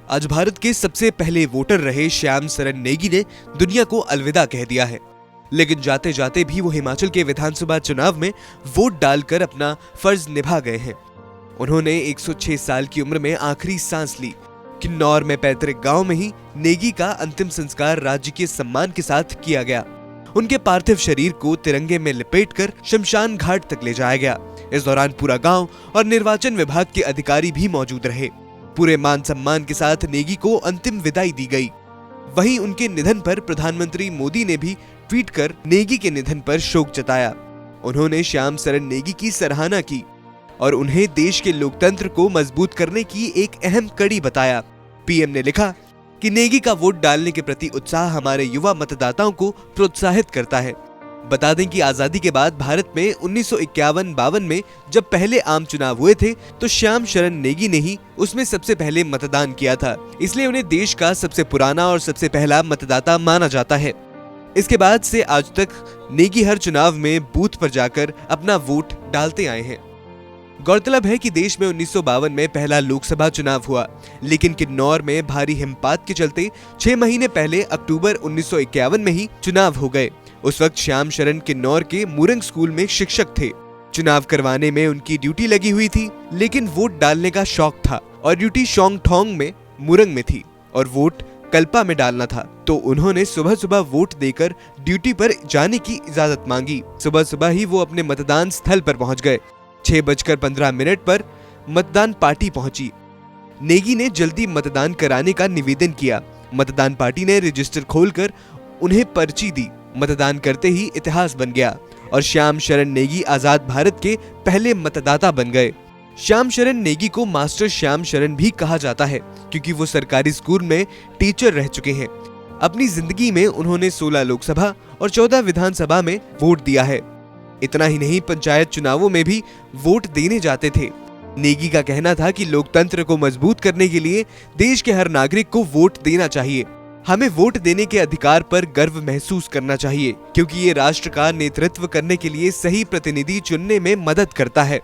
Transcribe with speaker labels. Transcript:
Speaker 1: आज भारत के सबसे पहले वोटर रहे श्याम सरन नेगी ने दुनिया को अलविदा कह दिया है, लेकिन जाते जाते भी वो हिमाचल के विधानसभा चुनाव में वोट डालकर अपना फर्ज निभा गए हैं। उन्होंने 106 साल की उम्र में आखिरी सांस ली। किन्नौर में पैतृक गांव में ही नेगी का अंतिम संस्कार राज्य के सम्मान के साथ किया गया। उनके पार्थिव शरीर को तिरंगे में लपेटकर शमशान घाट तक ले जाया गया। इस दौरान पूरा गांव और निर्वाचन विभाग के अधिकारी भी मौजूद रहे। पूरे मान सम्मान के साथ नेगी को अंतिम विदाई दी गई। वहीं उनके निधन पर प्रधानमंत्री मोदी ने भी ट्वीट कर नेगी के निधन पर शोक जताया। उन्होंने श्याम सरन नेगी की सराहना की और उन्हें देश के लोकतंत्र को मजबूत करने की एक अहम कड़ी बताया। पीएम ने लिखा कि नेगी का वोट डालने के प्रति उत्साह हमारे युवा मतदाताओं को प्रोत्साहित करता है। बता दें कि आजादी के बाद भारत में 1951-52 में जब पहले आम चुनाव हुए थे तो श्याम शरण नेगी ने ही उसमें सबसे पहले मतदान किया था, इसलिए उन्हें देश का सबसे पुराना और सबसे पहला मतदाता माना जाता है। इसके बाद से आज तक नेगी हर चुनाव में बूथ पर जाकर अपना वोट डालते आए हैं। गौरतलब है कि देश में 1952 में पहला लोकसभा चुनाव हुआ, लेकिन किन्नौर में भारी हिमपात के चलते 6 महीने पहले अक्टूबर 1951 में ही चुनाव हो गए। उस वक्त श्याम शरण किन्नौर के मुरंग स्कूल में शिक्षक थे। चुनाव करवाने में उनकी ड्यूटी लगी हुई थी, लेकिन वोट डालने का शौक था और ड्यूटी शोंगठोंग में मुरंग में थी और वोट कल्पा में डालना था। तो उन्होंने सुबह सुबह वोट देकर ड्यूटी पर जाने की इजाजत मांगी। सुबह सुबह ही वो अपने मतदान स्थल पर पहुंच गए। 6:15 पर मतदान पार्टी पहुंची। नेगी ने जल्दी मतदान कराने का निवेदन किया। मतदान पार्टी ने रजिस्टर खोलकर उन्हें पर्ची दी। मतदान करते ही इतिहास बन गया और श्याम शरण नेगी आजाद भारत के पहले मतदाता बन गए। श्याम शरण नेगी को मास्टर श्याम शरण भी कहा जाता है, क्योंकि वो सरकारी स्कूल में टीचर रह चुके हैं। अपनी जिंदगी में उन्होंने 16 लोकसभा और 14 विधानसभा में वोट दिया है। इतना ही नहीं, पंचायत चुनावों में भी वोट देने जाते थे। नेगी का कहना था कि लोकतंत्र को मजबूत करने के लिए देश के हर नागरिक को वोट देना चाहिए। हमें वोट देने के अधिकार पर गर्व महसूस करना चाहिए, क्योंकि ये राष्ट्र का नेतृत्व करने के लिए सही प्रतिनिधि चुनने में मदद करता है।